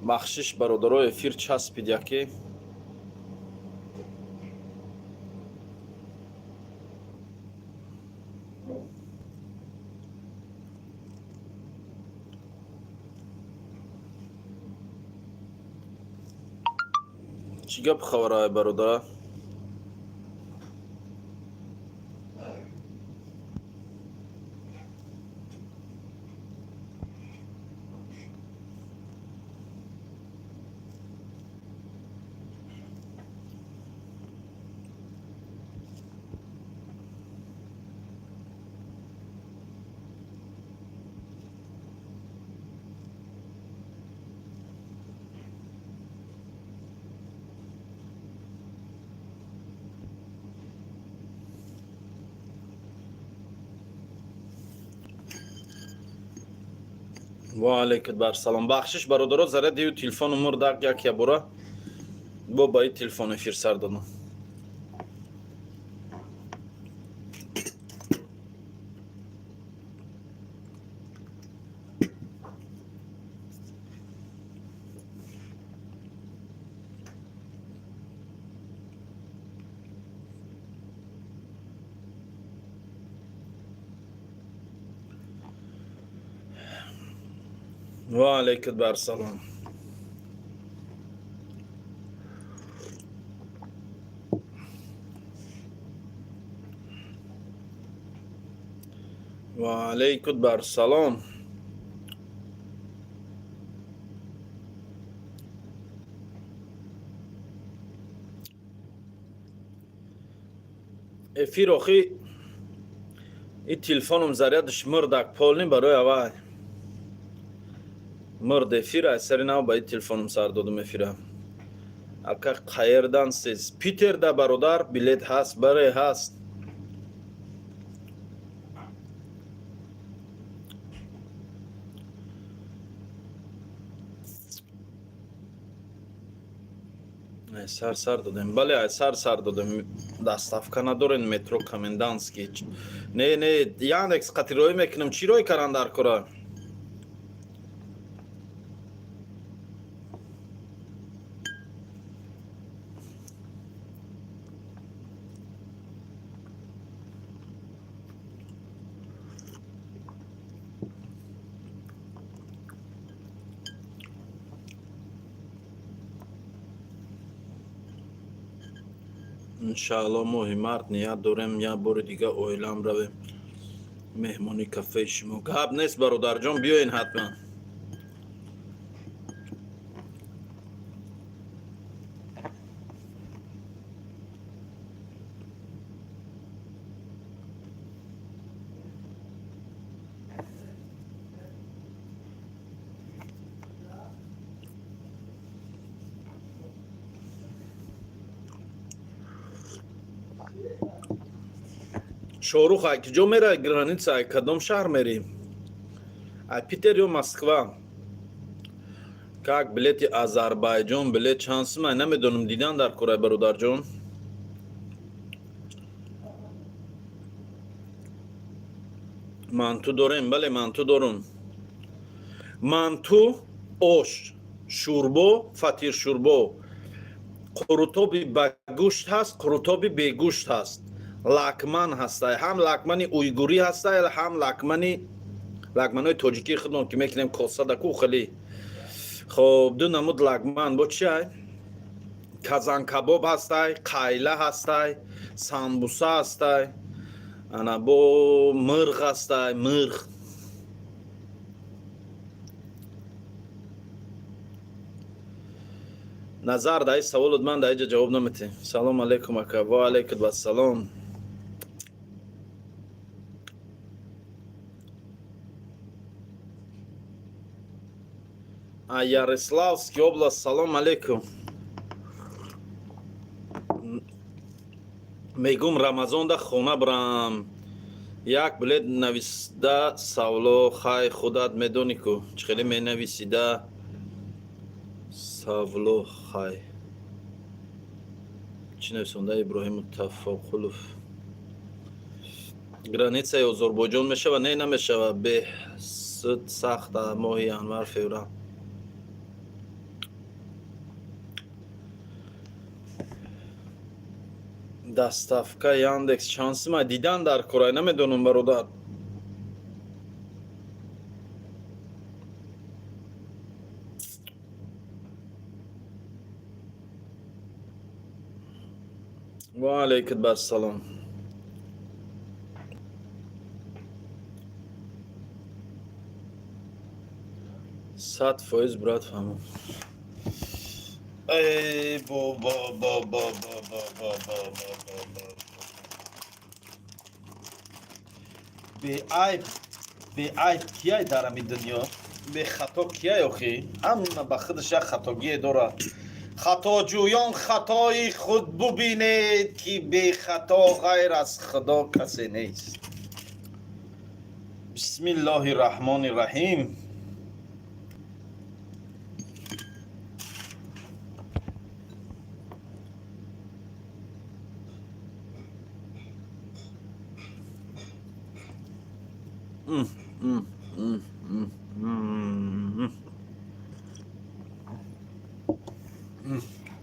бахшиш бародаро эфир часпид яке. чӣ гап хабарае бародара? ва алейкум барсалом. Бахшиш бародаро заре дию телефон мурдак як я бора бо ба ин телефон эфир сар додам. ва алейкум барсалом. ва алейкум барсалом. эфир охи ин телефоном зарядаш мурдак полни барои авай мурд эфир асари нав ба ин телефоном сар додам эфира. ака қаердан сез? Питерда бародар билет ҳаст, баре ҳаст. сар додем. Бале сар додем. Доставка надорен метро Комендантский. Не Яндекс қатироӣ мекунам. Чирои каран дар кора? иншаалло моҳи март ният дорем як бори дига оилам равем меҳмони кафеи шумо. гап нест бародарҷон, биёин ҳатман. шорух ай киҷо меравӣ? граница кадом шаҳр мерӣ? ай Питер ё Москва? как билети Азарбайҷон билет чанд сум? ай намедонам дидан дар кора бародарҷон. манту дорем? бале манту дорум. манту, ош, шӯрбо, фатиршӯрбо, қурутоби ба гӯшт ҳаст, қурутоби бегӯшт ҳаст, лакман ҳастай, ҳам лакмани уйгурӣ ҳастай, ҳам лакманои тоҷикӣ худон ки мекунем косадаку хеле. хоб ду намуд лакман бо чи ай? казан кабоб ҳастай, қайла ҳастай, самбуса ҳастай, ана бо мирғ ҳастай, мирғ. назар дар ин саволот ман дар инҷа ҷавоб наметем. салом алейкум ака. ва алейкум ассалом. Яриславская область. Салом алейкум. мегум Рамазон да хона брам. як билет нависида савло хай худат медони ку. Чӣ хеле менависида савло хай. Чӣ нависонда Иброҳиму Тафоқулов. границаи Озарбойҷон мешава? Не намешава. беҳсуд сахта моҳи январ феврал. دستافکا یاندکس شانسی ما دیدن در کره نمیدونم برادر. و علیکم السلام. 100% برات فهمم. ای بابا به عیب کیای دارم این دنیا؟ به خطا کیای آخی؟ همه به خودش خطاگی داره. خطا جویان خطای خود ببینید که به خطا غیر از خدا کسی نیست. بسم الله الرحمن الرحیم.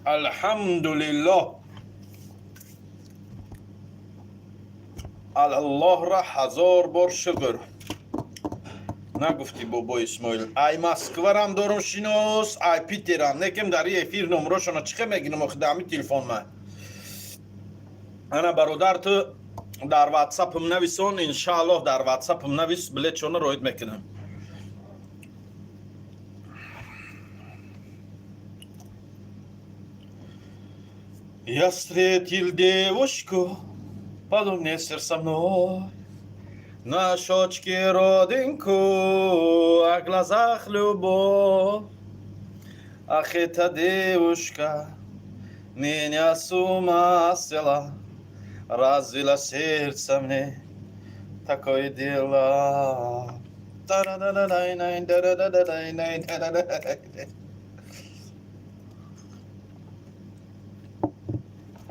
الحمدلله. الله را 1000 بار شکر. نگفتی بابا اسماعیل ای مسکورم دارم شناس ای پیترم نکم در یه افیر نمره شنا چخه میگینم خدامی تلفن من انا برادر تو در واتساپم نویسون انشاءالله در واتساپم نویس بله چون روید میکنم. Я встретил девушку, подумнесер со мной, на щечке родинку, а в глазах любовь. Ах, эта девушка меня с ума свела, развила сердце мне такое дело.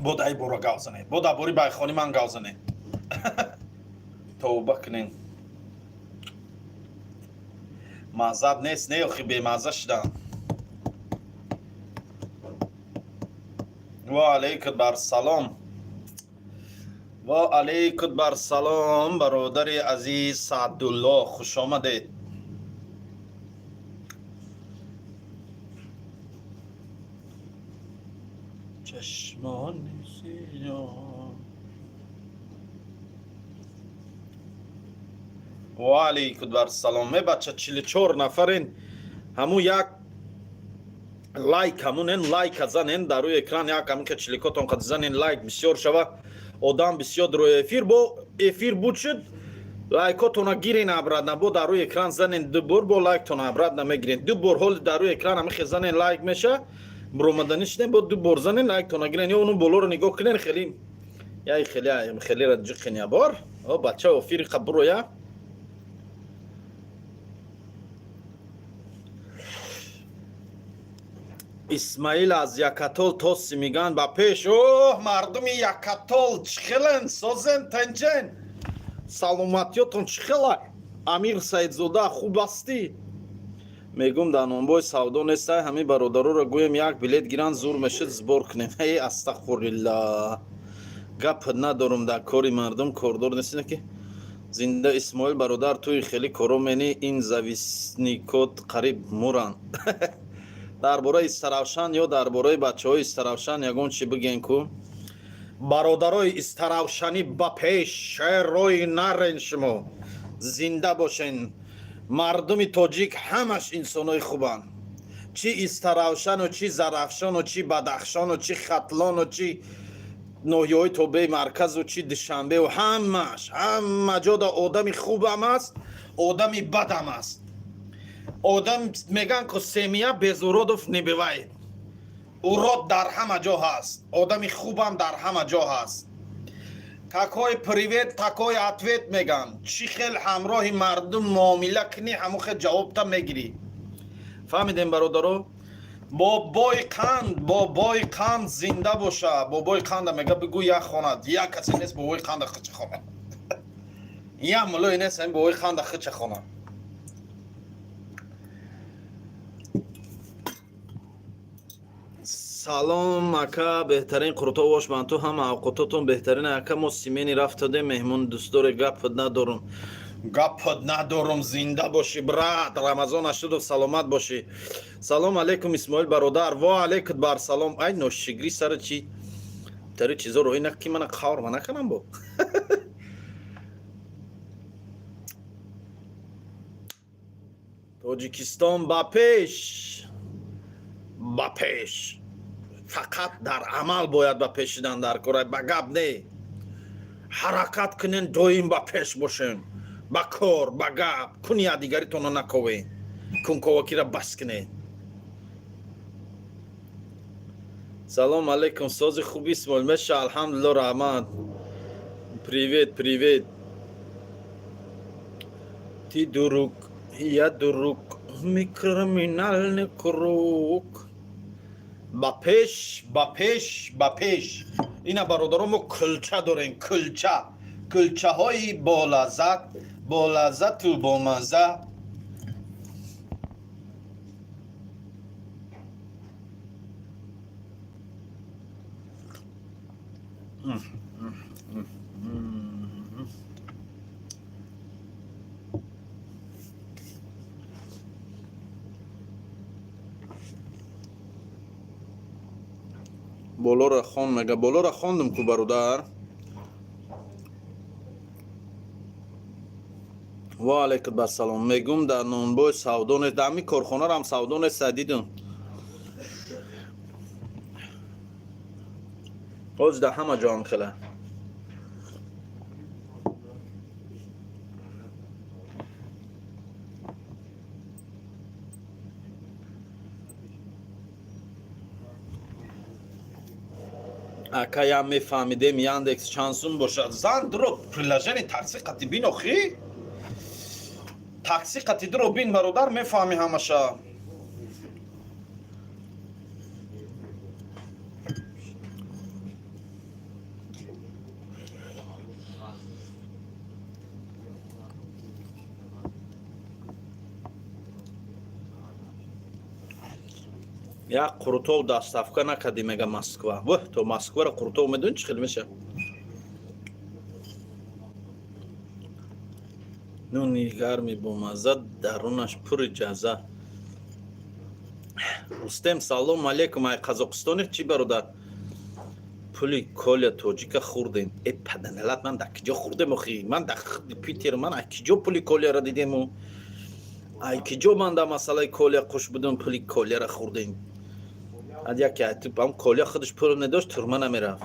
بود ای برو گوزنه بود بوری بای خانی من گوزنه توبه کنین مذهب نیست نیوخی بی مزه شدن. و علیکم بر سلام. و علیکم بر سلام برادر عزیز سعدالله خوش آمدید. چشمان سیاه. و علیکم بر سلام. می بچه 44 نفرین همو یک لایک همون این لایک زنین در روی اکران یک همون که چلیکاتون قد زنین لایک بسیار شوه آدم بسیار روی افیر بود شد لایکاتون گیرین عبرد نبود در روی اکران زنین دو بار با لایکتون عبرد نمیگیرین دو بار حال در روی اکران همه زنین لایک میشه برومدنیش نیم بود دو بار زنین لایکتون گیرین یا اونو بولو رو نگاه کنین خیلی یا خیلی را جخین یا بار بچه افیر خبرو یا اسماعیل از یکاتول توسی میگن با پیش اوه مردمی یکاتول چخلن سوزن تنجن سلامتیاتون چخلای امیر سیدزاده خوب هستی میگم در نونبای سودا نیست همه برادرها را گویم یک بلیت گیرن زور میشه زبور کنیم ای استغفرالله گپ ندارم در کاری مردم کاردار نیست که زنده اسماعیل برادر توی خیلی کارو منی این زویسنیکوت قریب مورن درباره استراوشان یا درباره بچهای استراوشان یگون چی بگین کو برادرای استراوشانی با پیش روی نرین شما زنده باشین مردم تاجیک همش انسانای خوبن چی استراوشان و چی زرافشان و چی بدخشان و چی ختلان و چی نویای توبه مرکز و چی دشنبه و همه جا دا آدم خوب هم است آدم بد هم است آدم میگن که سمیه безуродов не бывает урод در همه جا هست آدم خوب هم در همه جا هست какой привет такой ответ میگن چی خیل همراه مردم معامله کنی همو خیل جواب تا میگیری فهمیدین برادرو بابای قند زنده باشه بابای قند میگه بگو یک خانه یک کسی نیست بابای قند خچه خانه یک ملوی نیست این بابای قند خچه خانه سلام اکا، بهترین قروتا باش. من تو هم اوقاتتون بهترین اکا. ما سیمینی رفت دادیم مهمون دوست داره گپ ندارم. گپ ندارم. زنده باشی برات. رمضان اشد و سلامت باشی. سلام علیکم اسماعیل برادر. و علیکم بر سلام. ای نوشگری سر چی تری چیزا رو اینا کی من خار من نکنم با تاجیکستان با پیش فقط در عمل باید با پیشیدن در کار با گپ نه. حرکت کنین دویم با پیش باشین با کار با گپ کنیا دیگری تونو نکوین کنکوکی را بس کنین. سلام علیکم ساز خوبی اسماعیل میشه الحمدلله رحمت. привет ти друг я друг ми кримінальний круг. با پیش اینا برادرامو کلچه دارین. کلچه های با لذت و با مزه. بالا را خوان مگه بالا را خواندم کو برادر. و علیکم بر سلام. میگم در نونبای سودان در می کارخانه را هم سودان سدیدم. اوج در همه جان خلا. اکا یا میفهمیدم یاندکس چانسون باشد. زن درو پریلژنی تاکسی قطی بین اخی. تاکسی قطی درو بین برادر میفهمی همشه. یا قروتو دستافکا نکدی مگه مسکوا. وه تو مسکوا را قروتو میدون چی خیلی میشه. نونی گرمی با مزه درونش پر جزه. رستم سلام علیکم. ای قزاقستانی چی برادر؟ پولی کالیا تاجیک خوردیم. ای پدنلت من در کجا خوردم اخی؟ من در پیتر من ای کجا پولی کالیا را دیدیم و ای کجا من در مسئله کالیا خوش بودم پولی کالیا را خوردیم. از یکی ایتوب هم کالیا خودش پول نداشت ترمه نمیرفت.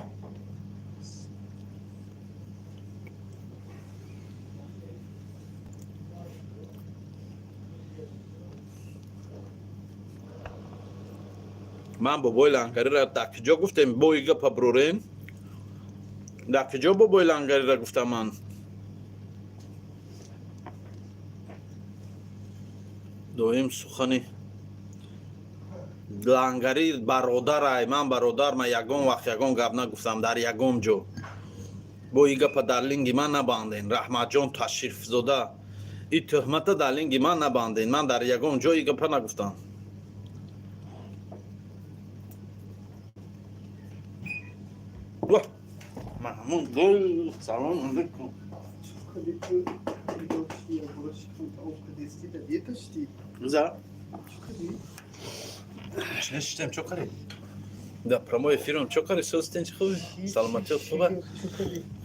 من بابای لنگری را در کجا گفتم بایی گپا برورین. در کجا بابای لنگری را گفتم من. دویم سخنی لنگری برادر. من برادر من یگم وقت یگم گپ نگفتم در یگم جو بایی گپا در لینگی من نباندین. رحمت جان تشریف زاده این تهمت در لینگی من نباندین. من در یگم جو ای گپا نگفتم. محمود گل سلام علیکم. Güzel. Şeştem çok kare. Da promoya firm çok kare sözden çıkıyor. Salamatiyat خوبه.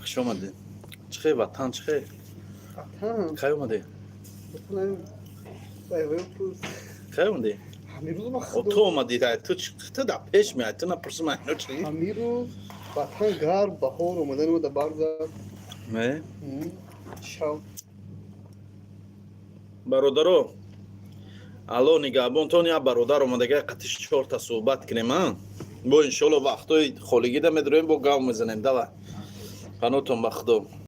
خوش اومدی. چخه وطن چخه؟ وطن کی اومدی؟ وطن بایوی پروز کی اومدی؟ همیروز با او خدا تو اومدی تو دا پیش میاد تو نپرسم اینو چی؟ همیروز وطن گرم بهار اومدن و دبار زد نه؟ شو برادرو الو نگهبان تون یا برادر اومده که قطعش 4 تا صحبت کنیم ها. با انشالله وقتای خالگی ده میدرویم با گام میزنیم. دوا پنوتون بخدو.